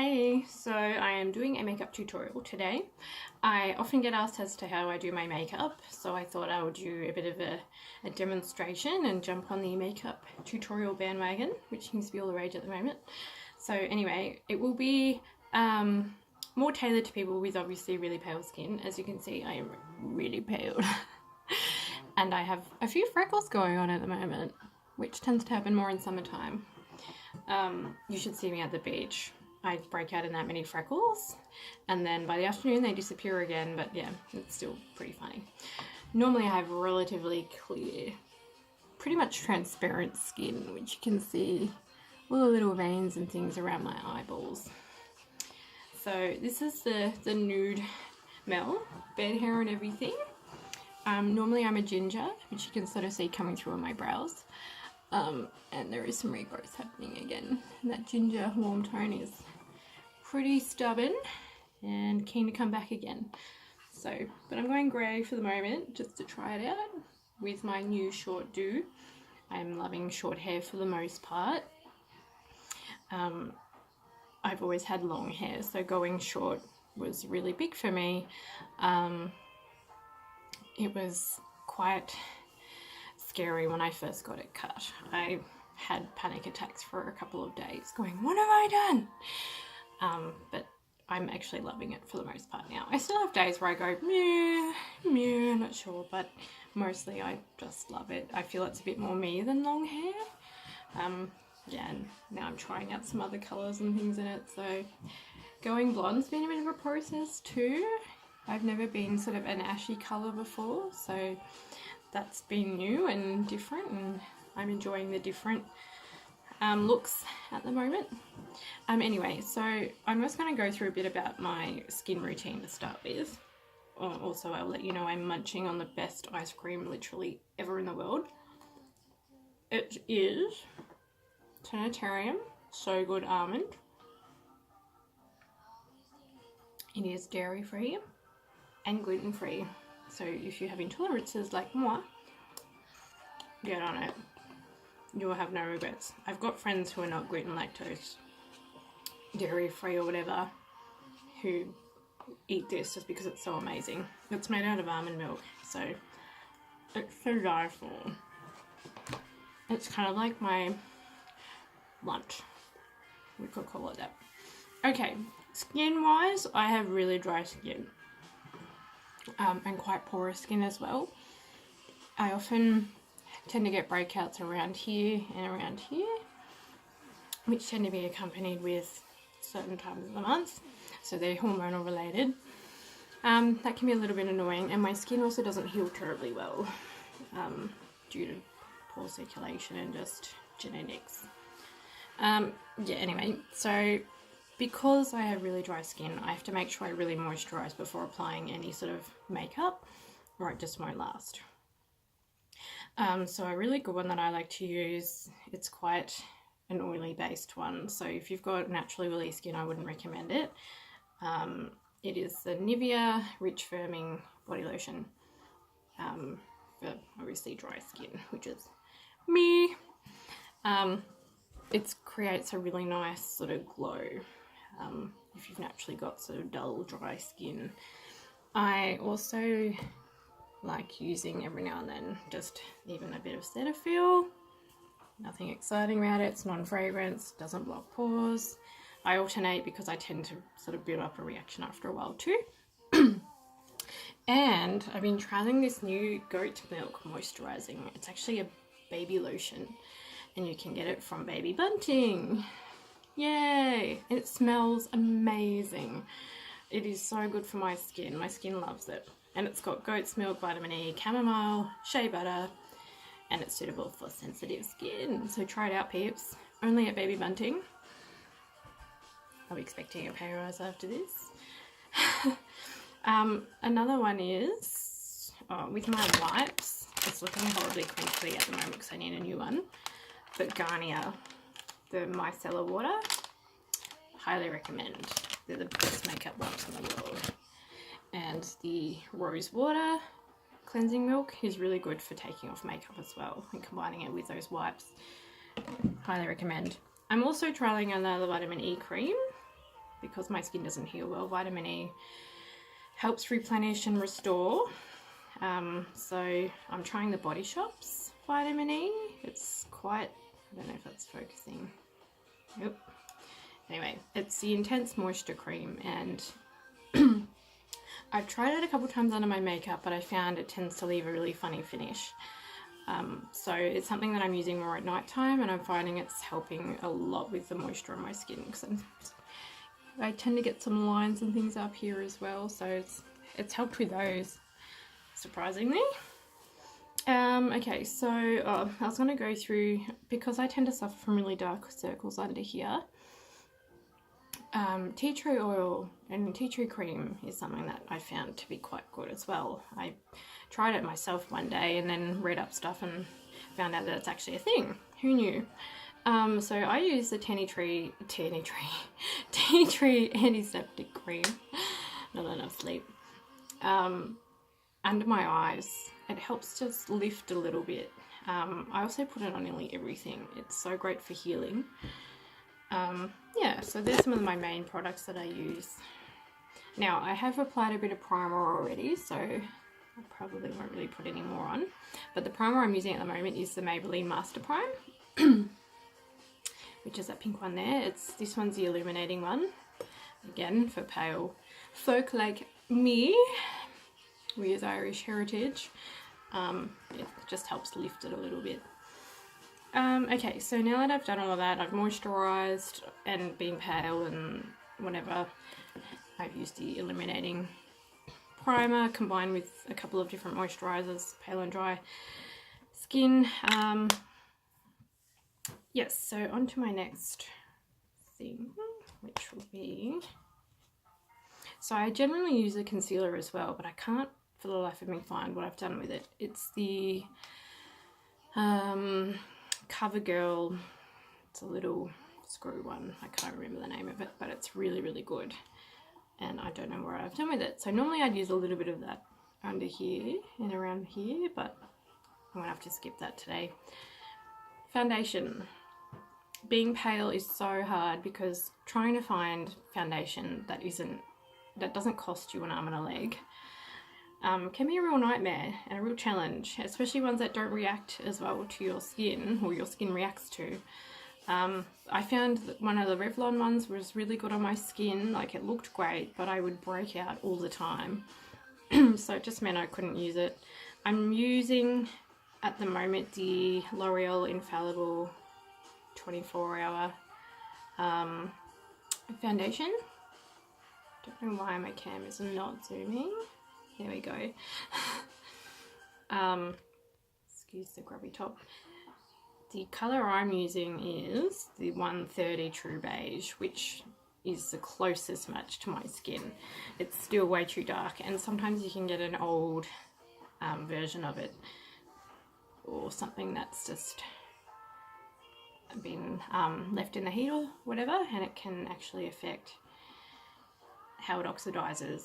Hey, so I am doing a makeup tutorial today. I often get asked as to how I do my makeup, so I thought I would do a bit of a demonstration and jump on the makeup tutorial bandwagon, which seems to be all the rage at the moment. So anyway, it will be more tailored to people with obviously really pale skin. As you can see, I am really pale. And I have a few freckles going on at the moment, which tends to happen more in summertime. You should see me at the beach. I break out in that many freckles, and then by the afternoon they disappear again, but yeah, it's still pretty funny. Normally I have relatively clear, pretty much transparent skin, which you can see all the little veins and things around my eyeballs. So this is the nude Mel, bed hair and everything. Normally I'm a ginger, which you can sort of see coming through on my brows. And there is some regrowth happening again. And that ginger warm tone is pretty stubborn and keen to come back again. So, but I'm going grey for the moment just to try it out with my new short do. I'm loving short hair for the most part. I've always had long hair, so going short was really big for me. It was quite scary when I first got it cut. I had panic attacks for a couple of days going, what have I done? But I'm actually loving it for the most part now. I still have days where I go, meh, not sure, but mostly I just love it. I feel it's a bit more me than long hair. Yeah, and now I'm trying out some other colours and things in it, so going blonde's been a bit of a process too. I've never been sort of an ashy colour before, so that's been new and different, and I'm enjoying the different looks at the moment. Anyway, so I'm just going to go through a bit about my skin routine to start with. Also, I'll let you know I'm munching on the best ice cream literally ever in the world. It is Sanitarium So Good Almond. It is dairy free and gluten free. So if you have intolerances like moi, get on it. You will have no regrets. I've got friends who are not gluten, lactose, dairy free or whatever who eat this just because it's so amazing. It's made out of almond milk, so it's to die for. It's kind of like my lunch. We could call it that. Okay, skin wise, I have really dry skin. And quite porous skin as well. I often tend to get breakouts around here and around here, which tend to be accompanied with certain times of the month, so they're hormonal related. That can be a little bit annoying, and my skin also doesn't heal terribly well due to poor circulation and just genetics. Yeah, anyway, so because I have really dry skin, I have to make sure I really moisturise before applying any sort of makeup, or it just won't last. So a really good one that I like to use, it's quite an oily based one, so if you've got naturally oily skin, I wouldn't recommend it. It is the Nivea Rich Firming Body Lotion for obviously dry skin, which is me. It creates a really nice sort of glow if you've naturally got sort of dull, dry skin. I also like using every now and then just even a bit of Cetaphil. Nothing exciting about it. It's non-fragrance, doesn't block pores. I alternate because I tend to sort of build up a reaction after a while too. And I've been trialing this new goat milk moisturizing. It's actually a baby lotion, and you can get it from Baby Bunting. Yay! And it smells amazing. It is so good for my skin. My skin loves it. And it's got goat's milk, vitamin E, chamomile, shea butter, and it's suitable for sensitive skin. So try it out, peeps. Only at Baby Bunting. I'll be expecting a pay rise after this. Another one is, with my wipes, it's looking horribly crinkly at the moment because I need a new one. But Garnier, the micellar water, highly recommend. They're the best makeup wipes in the world. And the rose water cleansing milk is really good for taking off makeup as well, and combining it with those wipes, highly recommend. I'm also trialing another vitamin E cream. because my skin doesn't heal well. Vitamin E helps replenish and restore. So I'm trying the Body Shop's vitamin E. It's quite, I don't know if that's focusing. Yep. Anyway, it's the Intense Moisture Cream, and I've tried it a couple times under my makeup, but I found it tends to leave a really funny finish. So it's something that I'm using more at night time, and I'm finding it's helping a lot with the moisture on my skin, because I tend to get some lines and things up here as well, so it's helped with those, surprisingly. Okay, so I was going to go through, because I tend to suffer from really dark circles under here. Tea tree oil and tea tree cream is something that I found to be quite good as well. I tried it myself one day and then read up stuff and found out that it's actually a thing. Who knew? So I use the tea tree antiseptic cream. Not enough sleep. Under my eyes. It helps just lift a little bit. I also put it on nearly everything. It's so great for healing. Yeah, so there's some of my main products that I use. Now, I have applied a bit of primer already, so I probably won't really put any more on. But the primer I'm using at the moment is the Maybelline Master Prime, which is that pink one there. This one's the Illuminating one. Again, for pale folk like me, with Irish heritage. It just helps lift it a little bit. Okay, so now that I've done all of that, I've moisturised and been pale and whatever, I've used the Illuminating primer combined with a couple of different moisturisers, pale and dry skin. Yes, so on to my next thing, which will be... So I generally use a concealer as well, but I can't for the life of me find what I've done with it. It's the CoverGirl, it's a little screw one, I can't remember the name of it, but it's really, really good, and I don't know what I've done with it. So normally I'd use a little bit of that under here and around here, but I'm gonna have to skip that today. Foundation. Being pale is so hard, because trying to find foundation that doesn't cost you an arm and a leg can be a real nightmare and a real challenge, especially ones that don't react as well to your skin, or your skin reacts to. I found that one of the Revlon ones was really good on my skin, like it looked great, but I would break out all the time. So it just meant I couldn't use it. I'm using at the moment the L'Oreal Infallible 24-hour foundation. Don't know why my cam is not zooming. There we go. Excuse the grubby top. The colour I'm using is the 130 True Beige, which is the closest match to my skin. It's still way too dark, and sometimes you can get an old version of it, or something that's just been left in the heat or whatever, and it can actually affect how it oxidizes.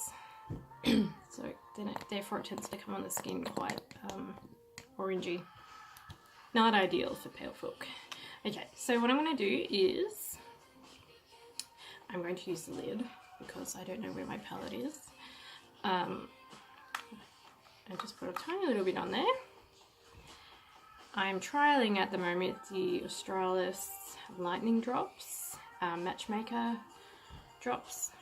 So then therefore it tends to come on the skin quite orangey. Not ideal for pale folk. Okay, so what I'm going to do is I'm going to use the lid, because I don't know where my palette is. I just put a tiny little bit on there. I'm trialing at the moment the Australis Lightning Drops, Matchmaker drops,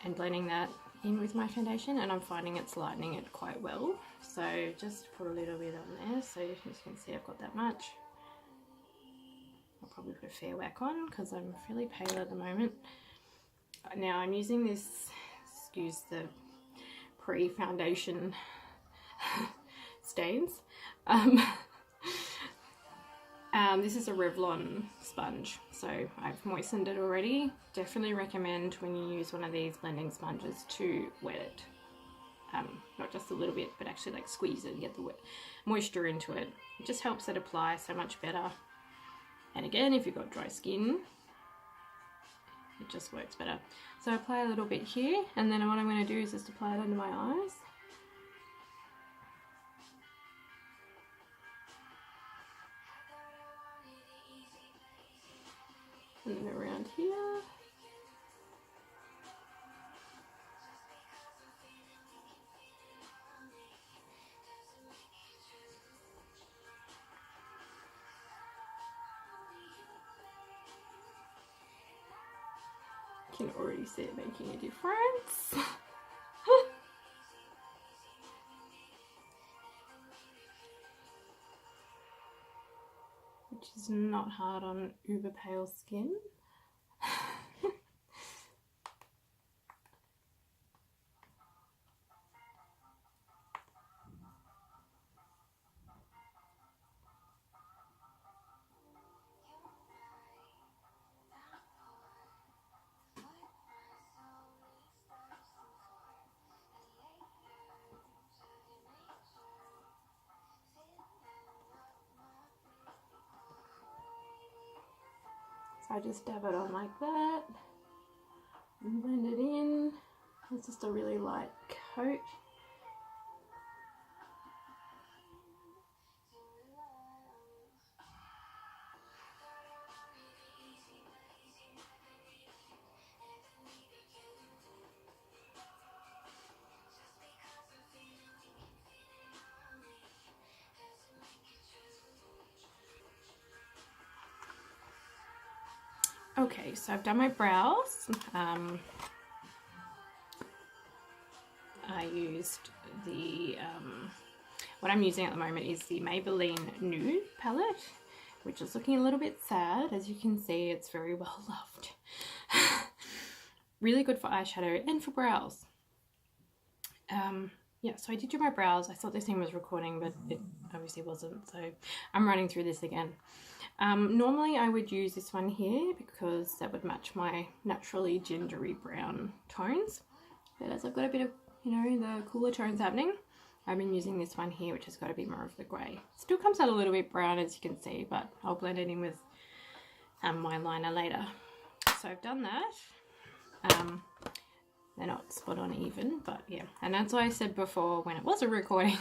and blending that in with my foundation, and I'm finding it's lightening it quite well. So just put a little bit on there, so you can see I've got that much. I'll probably put a fair whack on, because I'm fairly pale at the moment. Now I'm using this, excuse the pre-foundation stains. This is a Revlon sponge, so I've moistened it already. Definitely recommend when you use one of these blending sponges to wet it. Not just a little bit, but actually like squeeze it and get the wet moisture into it. It just helps it apply so much better. And again, if you've got dry skin, it just works better. So I apply a little bit here, and then what I'm going to do is just apply it under my eyes. And then around here. can already see it making a difference. Which is not hard on uber pale skin. So I just dab it on like that and blend it in. It's just a really light coat. Okay, so I've done my brows. I used the, what I'm using at the moment is the Maybelline Nude palette, which is looking a little bit sad. As you can see, it's very well loved. Really good for eyeshadow and for brows. Yeah, so I did do my brows. I thought this thing was recording, but it obviously wasn't, so I'm running through this again. Normally I would use this one here because that would match my naturally gingery brown tones, but as I've got a bit of, you know, the cooler tones happening, I've been using this one here, which has got to be more of the grey. Still comes out a little bit brown, as you can see, but I'll blend it in with my liner later. So I've done that. They're not spot on even, but yeah. And that's why I said before when it wasn't recording,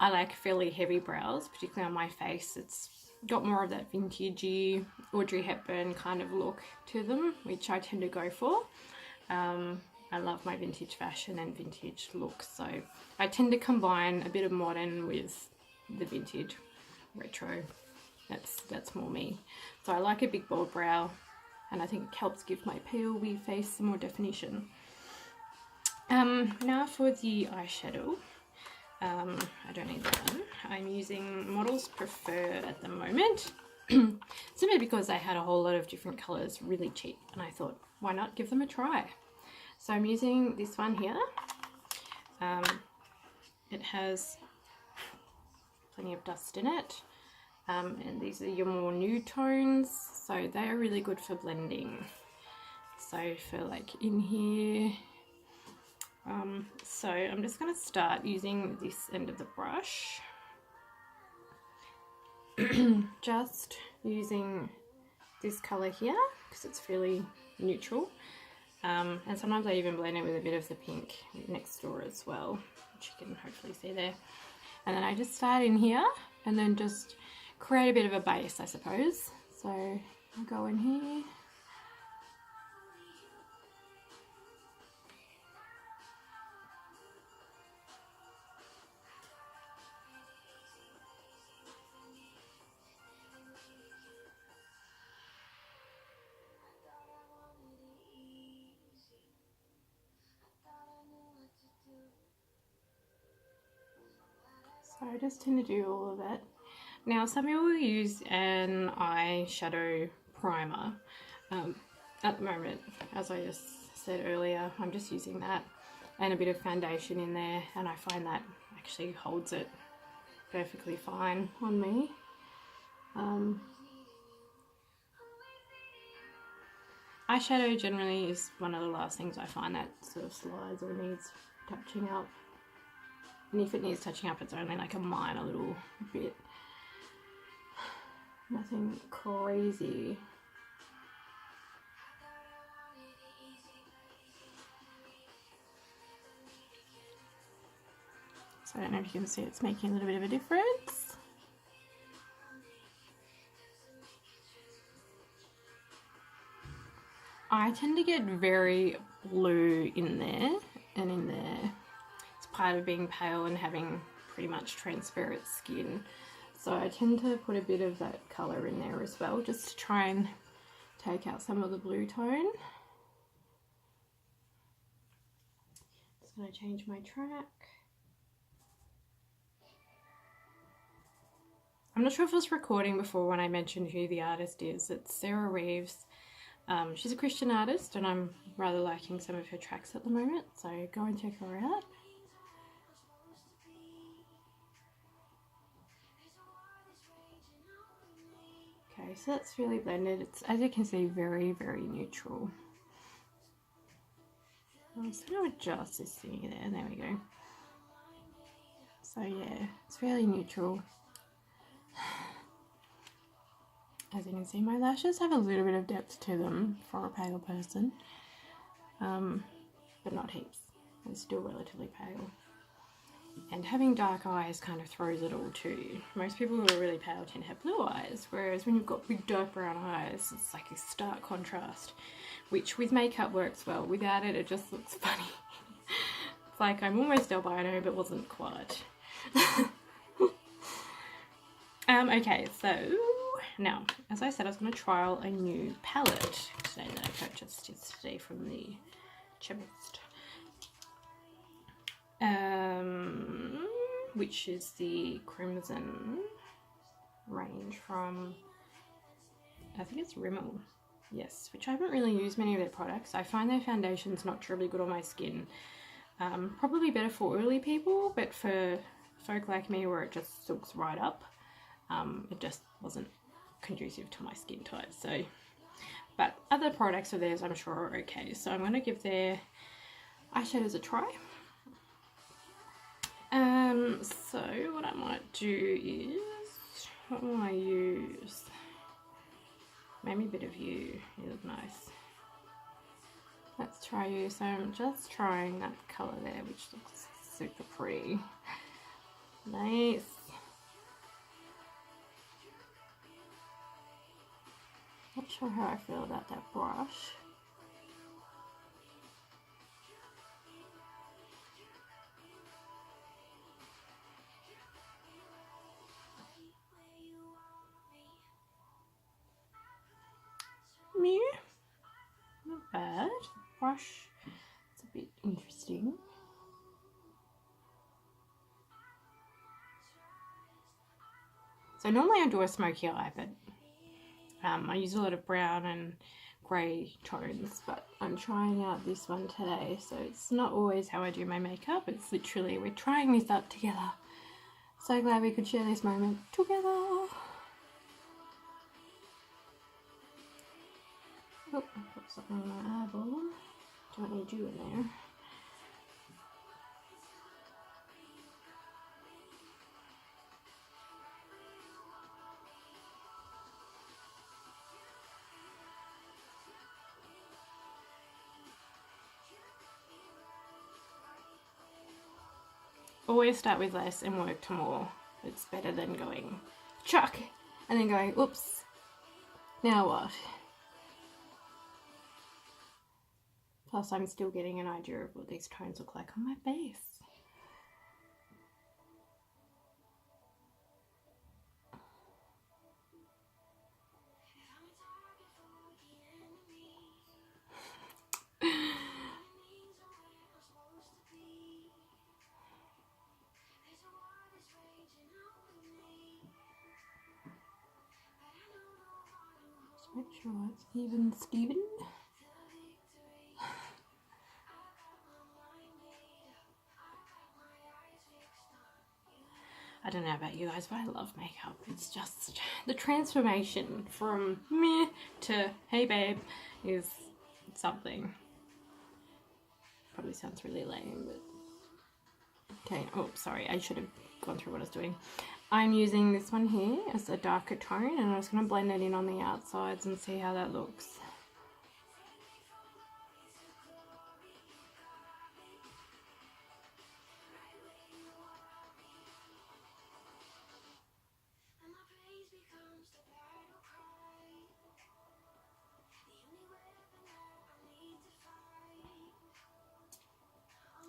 I like fairly heavy brows, particularly on my face. It's got more of that vintagey Audrey Hepburn kind of look to them, which I tend to go for. I love my vintage fashion and vintage looks, so I tend to combine a bit of modern with the vintage retro. That's more me. So I like a big bold brow, and I think it helps give my pale wee face some more definition. Now for the eyeshadow. I don't need that one. I'm using Models Preferred at the moment, simply because I had a whole lot of different colours really cheap, and I thought, why not give them a try? So I'm using this one here. It has plenty of dust in it, and these are your more nude tones, so they are really good for blending. So for like in here, so I'm just going to start using this end of the brush, just using this colour here because it's fairly neutral, and sometimes I even blend it with a bit of the pink next door as well, which you can hopefully see there. And then I just start in here and then just create a bit of a base, I suppose. So I'll go in here. So I just tend to do all of that. Now some people will use an eyeshadow primer. At the moment, as I just said earlier, I'm just using that and a bit of foundation in there, and I find that actually holds it perfectly fine on me. Eyeshadow generally is one of the last things I find that sort of slides or needs touching up. And if it needs touching up, it's only like a minor little bit. Nothing crazy. So I don't know if you can see, it's making a little bit of a difference. I tend to get very blue in there and in there. It's part of being pale and having pretty much transparent skin. So I tend to put a bit of that colour in there as well, just to try and take out some of the blue tone. just going to change my track. I'm not sure if I was recording before when I mentioned who the artist is. It's Sarah Reeves. She's a Christian artist and I'm rather liking some of her tracks at the moment, so go and check her out. Okay, so that's really blended. It's, as you can see, very, very neutral. I'm just going to adjust this thingy there. There we go. So yeah, it's really neutral. As you can see, my lashes have a little bit of depth to them for a pale person, but not heaps. They're still relatively pale. And having dark eyes kind of throws it all too. Most people who are really pale tend to have blue eyes, whereas when you've got big dark brown eyes, it's like a stark contrast, which with makeup works well. Without it, it just looks funny. It's like I'm almost albino, but wasn't quite. Okay, so now, as I said, I was going to trial a new palette today that I purchased yesterday from the chemist, which is the Crimson range from, I think it's Rimmel, yes, which I haven't really used many of their products. I find their foundations not terribly good on my skin. Probably better for oily people, but for folk like me where it just silks right up, it just wasn't conducive to my skin type. So, but other products of theirs I'm sure are okay. So I'm going to give their eyeshadows a try. So what I might do is, what will I use? Maybe a bit of you look nice. Let's try you. So I'm just trying that colour there, which looks super pretty. Nice. Not sure how I feel about that brush. Meh. Not bad. Brush. It's a bit interesting. So normally I do a smoky eye, but I use a lot of brown and grey tones, but I'm trying out this one today, so it's not always how I do my makeup. It's literally, we're trying this out together. So glad we could share this moment together. Oh, I put something on my eyeball. Don't need you in there. Always start with less and work to more. It's better than going chuck and then going, oops, now what? Plus I'm still getting an idea of what these tones look like on my face. Make sure it's even Steven. I don't know about you guys, but I love makeup. It's just the transformation from meh to hey babe is something. Probably sounds really lame, but okay. Oh, sorry, I should have gone through what I was doing. I'm using this one here as a darker tone, and I'm just going to blend it in on the outsides and see how that looks.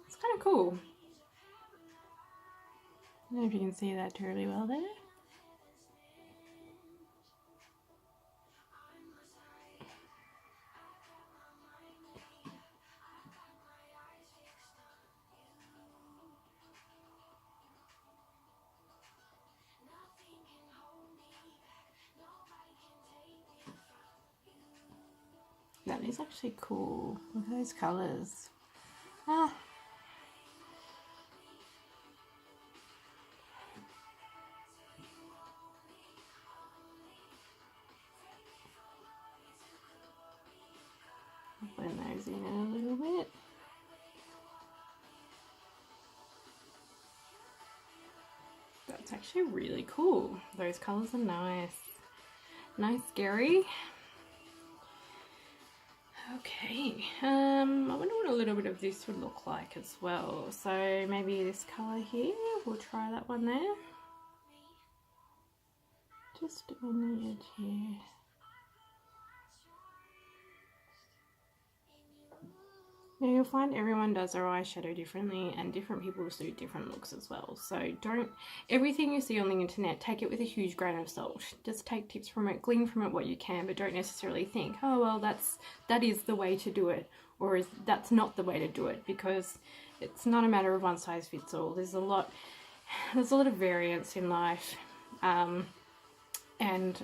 It's kind of cool. I don't know if you can see that terribly well there. that is actually cool. Look at those colours. Ah. I'll blend those in a little bit. That's actually really cool. Those colours are nice. Nice, scary. Okay, I wonder what a little bit of this would look like as well. So maybe this colour here, we'll try that one there. Just on the edge here. Now you'll find everyone does their eyeshadow differently and different people suit different looks as well. So don't, everything you see on the internet, take it with a huge grain of salt. Just take tips from it, glean from it what you can, but don't necessarily think, oh well, that is the way to do it, or that's not the way to do it, because it's not a matter of one size fits all. There's a lot of variance in life. And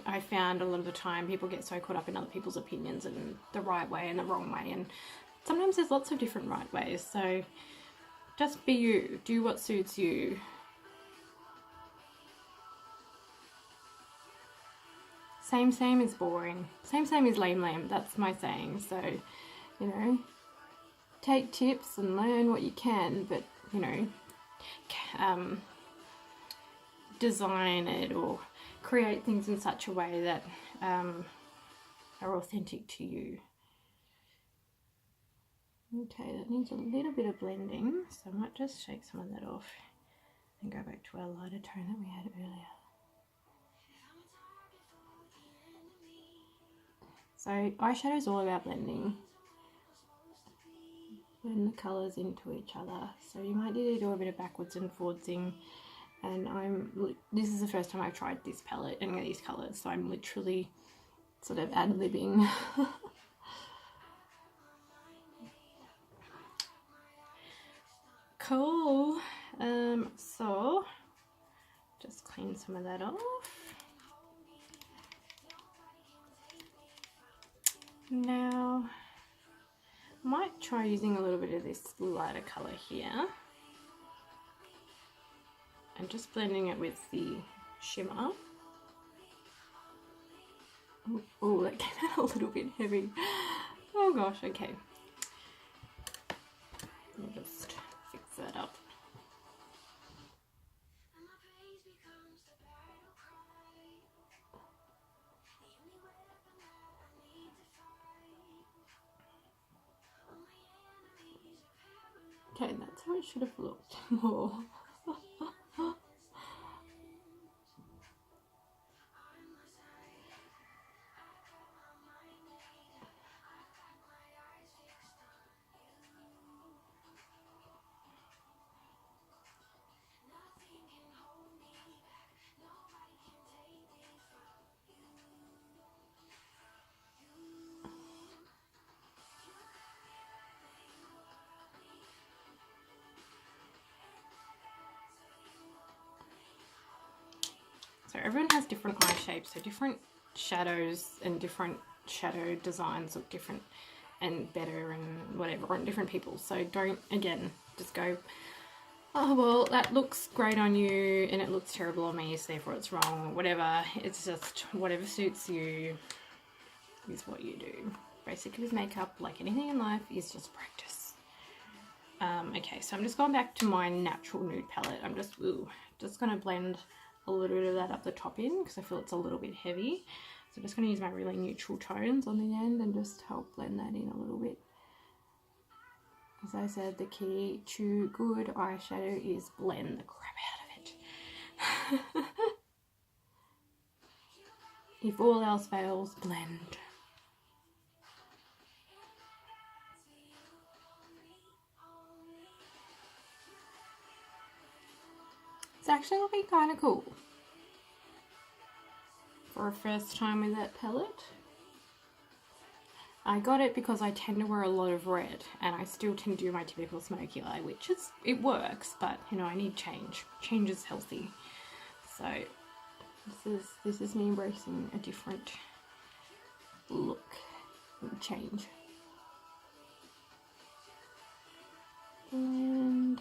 I found a lot of the time people get so caught up in other people's opinions and the right way and the wrong way, and sometimes there's lots of different right ways. So just be you, do what suits you. Same is boring. Same is lame. That's my saying. So, you know, take tips and learn what you can, but, you know, design it or create things in such a way that are authentic to you. Okay, that needs a little bit of blending, so I might just shake some of that off and go back to our lighter tone that we had earlier. So eyeshadow is all about blending. Blend the colours into each other. So you might need to do a bit of backwards and forwardsing. And this is the first time I've tried this palette and these colours, so I'm literally sort of ad-libbing. Cool. So just clean some of that off. Now I might try using a little bit of this lighter colour here and just blending it with the shimmer. Oh, that came out a little bit heavy. Oh gosh, okay. I'll just fix that up. Okay, that's how it should have looked more. So everyone has different eye shapes, so different shadows and different shadow designs look different and better and whatever on different people. So don't, again, just go, oh well, that looks great on you and it looks terrible on me, so therefore it's wrong, or whatever. It's just whatever suits you is what you do. Basically with makeup, like anything in life, is just practice. Okay, so I'm just going back to my natural nude palette. I'm just going to blend a little bit of that up the top end because I feel it's a little bit heavy. So I'm just going to use my really neutral tones on the end and just help blend that in a little bit. As I said, the key to good eyeshadow is blend the crap out of it. If all else fails, blend. It's actually looking kind of cool for a first time with that palette. I got it because I tend to wear a lot of red and I still tend to do my typical smoky eye, which is, it works, but you know, I need change. Change is healthy. So this is me embracing a different look and change. And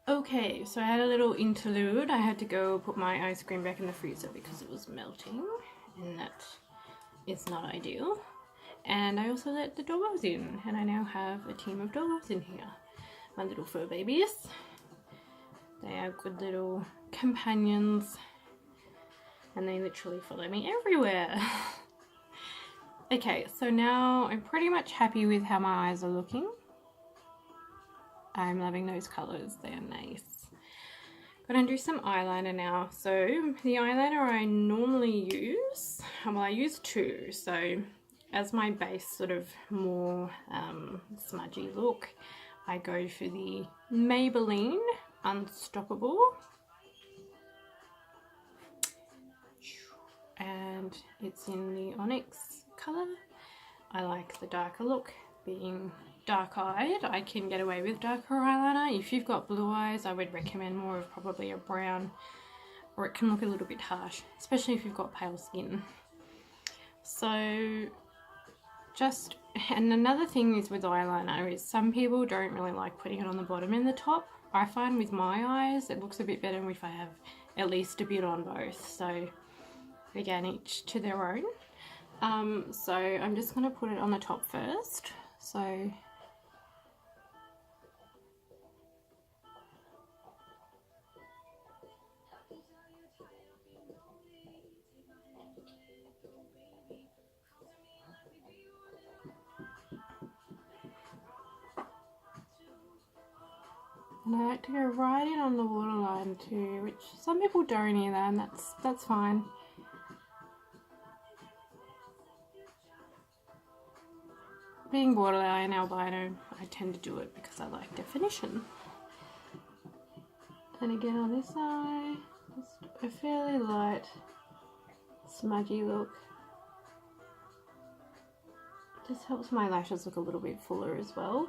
okay, so I had a little interlude. I had to go put my ice cream back in the freezer because it was melting, and that is not ideal. And I also let the doggos in, and I now have a team of doggos in here. My little fur babies. They are good little companions, and they literally follow me everywhere. Okay, so now I'm pretty much happy with how my eyes are looking. I'm loving those colours, they are nice. Gonna do some eyeliner now. So the eyeliner I normally use, well, I use two. So as my base sort of more smudgy look, I go for the Maybelline Unstoppable. And it's in the Onyx colour. I like the darker look. Being dark-eyed, I can get away with darker eyeliner. If you've got blue eyes, I would recommend more of probably a brown, or it can look a little bit harsh, especially if you've got pale skin. So just, and another thing is with eyeliner is some people don't really like putting it on the bottom and the top. I find with my eyes it looks a bit better if I have at least a bit on both. So again, each to their own. So I'm just going to put it on the top first. So and I like to go right in on the waterline too, which some people don't either, and that's fine. Being borderline albino, I tend to do it because I like definition. And again on this eye, just a fairly light, smudgy look. Just helps my lashes look a little bit fuller as well.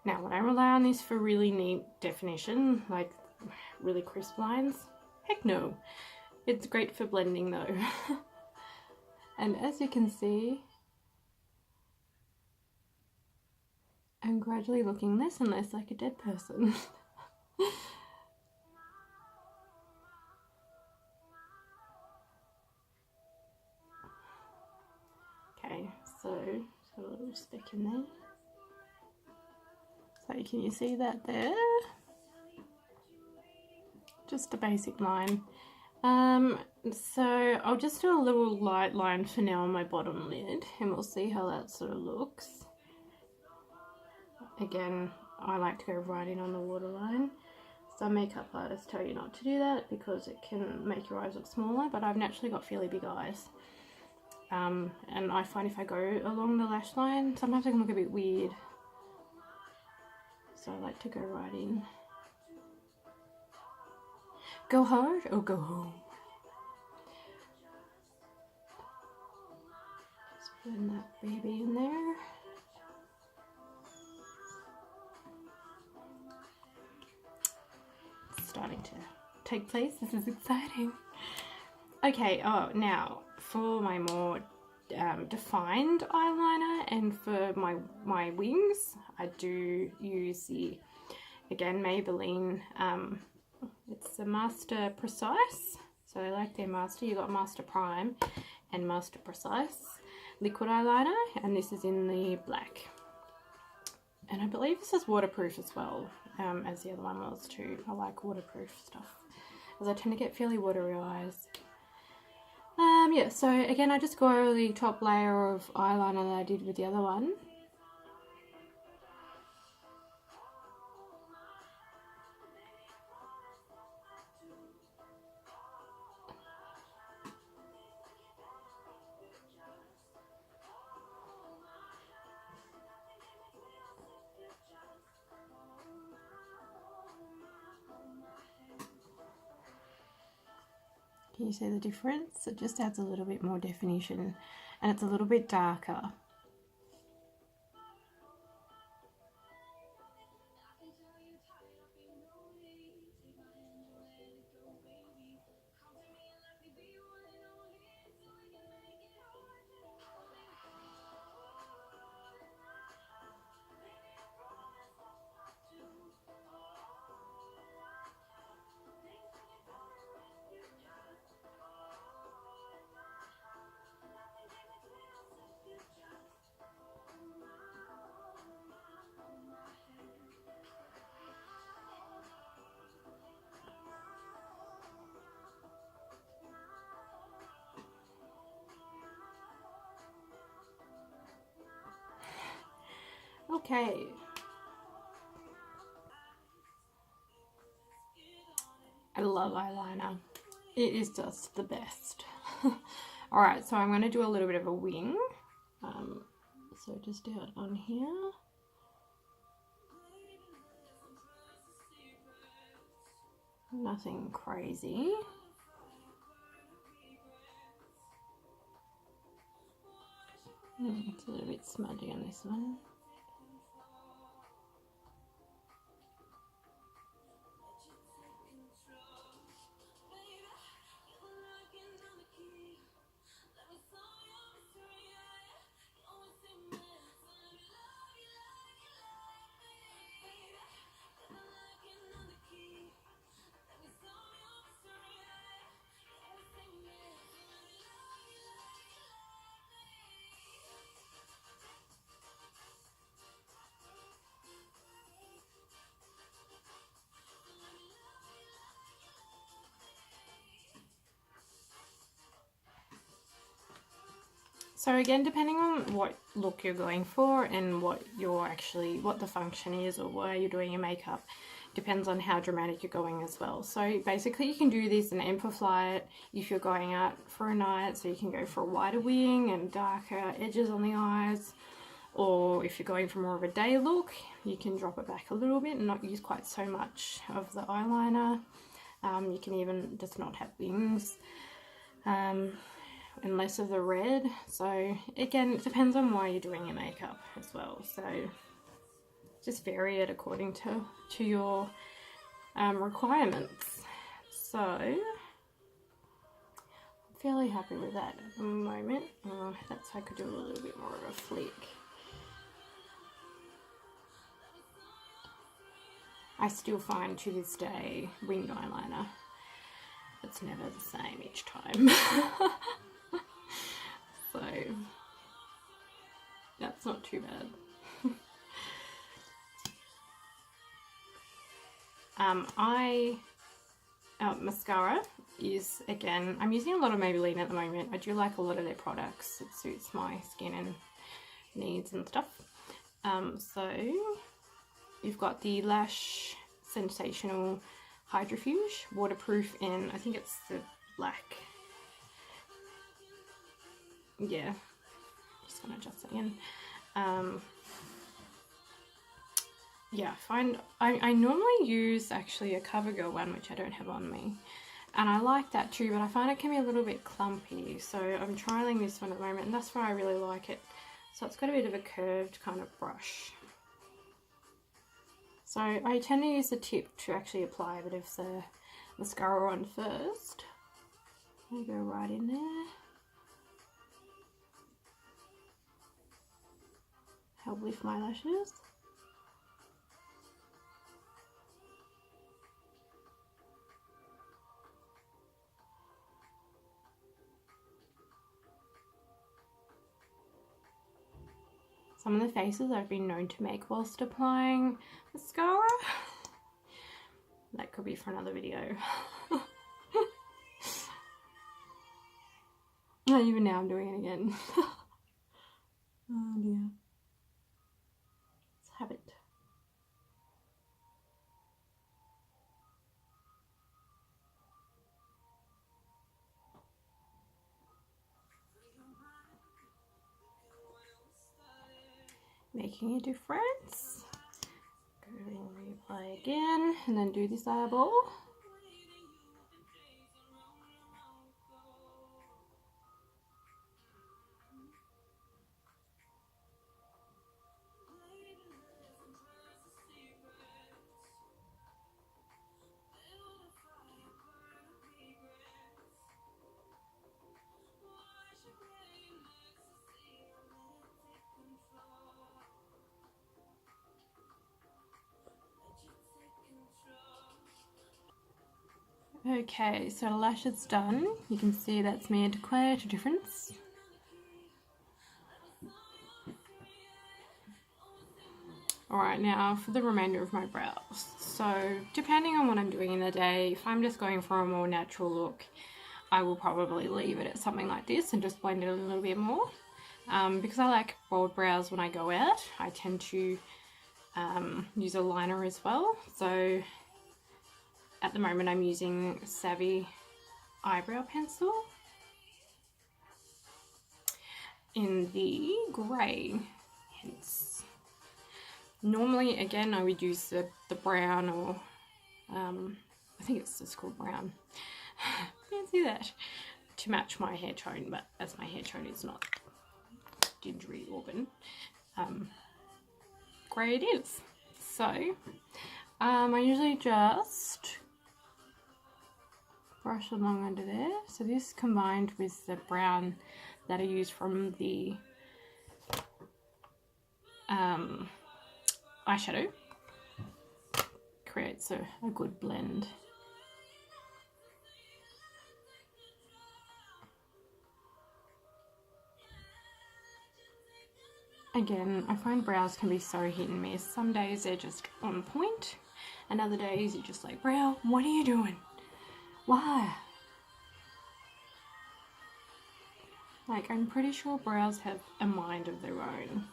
Now, would I rely on this for really neat definition, like really crisp lines? Heck no. It's great for blending though. And as you can see, I'm gradually looking less and less like a dead person. Okay, so just got a little speck in there. So can you see that there? Just a basic line. So I'll just do a little light line for now on my bottom lid, and we'll see how that sort of looks. Again, I like to go right in on the waterline. Some makeup artists tell you not to do that because it can make your eyes look smaller, but I've naturally got fairly big eyes. And I find if I go along the lash line, sometimes it can look a bit weird. So I like to go right in. Go hard or go home. Just blend that baby in there. It's starting to take place. This is exciting. Okay, oh, now for my more defined eyeliner and for my wings, I do use the, again, Maybelline, it's the Master Precise. So I like their Master. You got Master Prime and Master Precise liquid eyeliner, and this is in the black. And I believe this is waterproof as well, as the other one was too. I like waterproof stuff, because I tend to get fairly watery eyes. Yeah, so again, I just go over the top layer of eyeliner that I did with the other one. Can you see the difference? It just adds a little bit more definition, and it's a little bit darker. Okay. I love eyeliner. It is just the best. Alright, so I'm going to do a little bit of a wing. So just down on here. Nothing crazy. It's a little bit smudgy on this one. So again, depending on what look you're going for and what the function is or where you're doing your makeup, depends on how dramatic you're going as well. So basically you can do this and amplify it if you're going out for a night, so you can go for a wider wing and darker edges on the eyes, or if you're going for more of a day look, you can drop it back a little bit and not use quite so much of the eyeliner. You can even just not have wings. And less of the red. So again, it depends on why you're doing your makeup as well, so just vary it according to your requirements. So I'm fairly happy with that at the moment. That's I could do a little bit more of a flick. I still find to this day winged eyeliner, it's never the same each time. So that's not too bad. Mascara is, again, I'm using a lot of Maybelline at the moment. I do like a lot of their products. It suits my skin and needs and stuff. So you've got the Lash Sensational Hydrofuge, waterproof in, I think it's the black. Yeah, just gonna adjust that in. Yeah, I normally use actually a CoverGirl one, which I don't have on me, and I like that too, but I find it can be a little bit clumpy, so I'm trialing this one at the moment, and that's why I really like it. So it's got a bit of a curved kind of brush. So I tend to use the tip to actually apply a bit of the mascara on first. I go right in there. Help lift my lashes. Some of the faces I've been known to make whilst applying mascara. That could be for another video. Even now I'm doing it again. Oh dear. Let's have it. Making a difference. Go and reapply again, and then do this eyeball. Okay, so the lash is done. You can see that's made quite a difference. Alright, now for the remainder of my brows. So depending on what I'm doing in the day, if I'm just going for a more natural look, I will probably leave it at something like this and just blend it a little bit more. Because I like bold brows when I go out, I tend to use a liner as well. So at the moment I'm using Savvy eyebrow pencil in the grey, hence. Normally, again, I would use the brown or, I think it's just called brown, fancy that, to match my hair tone, but as my hair tone is not gingery auburn, grey it is. So, I usually just brush along under there. So this combined with the brown that I use from the eyeshadow creates a good blend. Again, I find brows can be so hit and miss. Some days they're just on point, and other days you're just like, brow, what are you doing? Why? Like, I'm pretty sure brows have a mind of their own.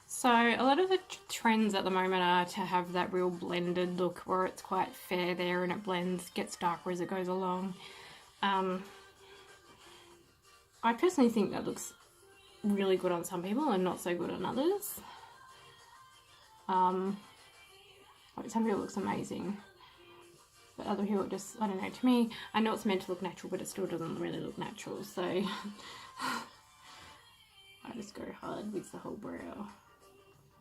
So a lot of the trends at the moment are to have that real blended look where it's quite fair there and it blends, gets darker as it goes along. I personally think that looks really good on some people and not so good on others. Like some people it looks amazing, but other people just, I don't know, to me, I know it's meant to look natural, but it still doesn't really look natural, so I just go hard with the whole brow.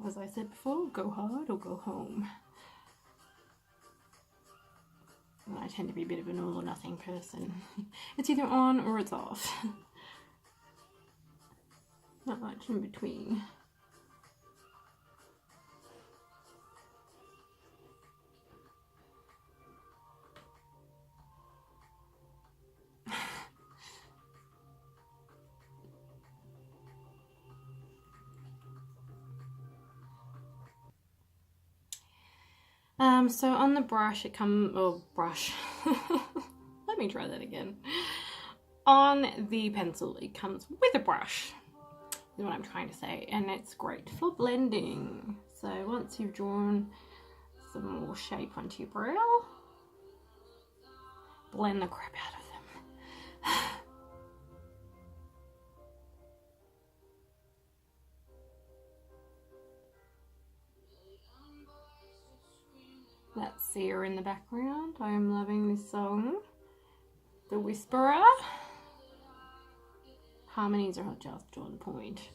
As I said before, go hard or go home. And I tend to be a bit of an all or nothing person. It's either on or it's off. Not much in between. So on the brush it comes, let me try that again. On the pencil it comes with a brush, is what I'm trying to say, and it's great for blending. So once you've drawn some more shape onto your brow, blend the crap out of them. That's Sia in the background. I am loving this song. The Whisperer. Harmonies are just on point.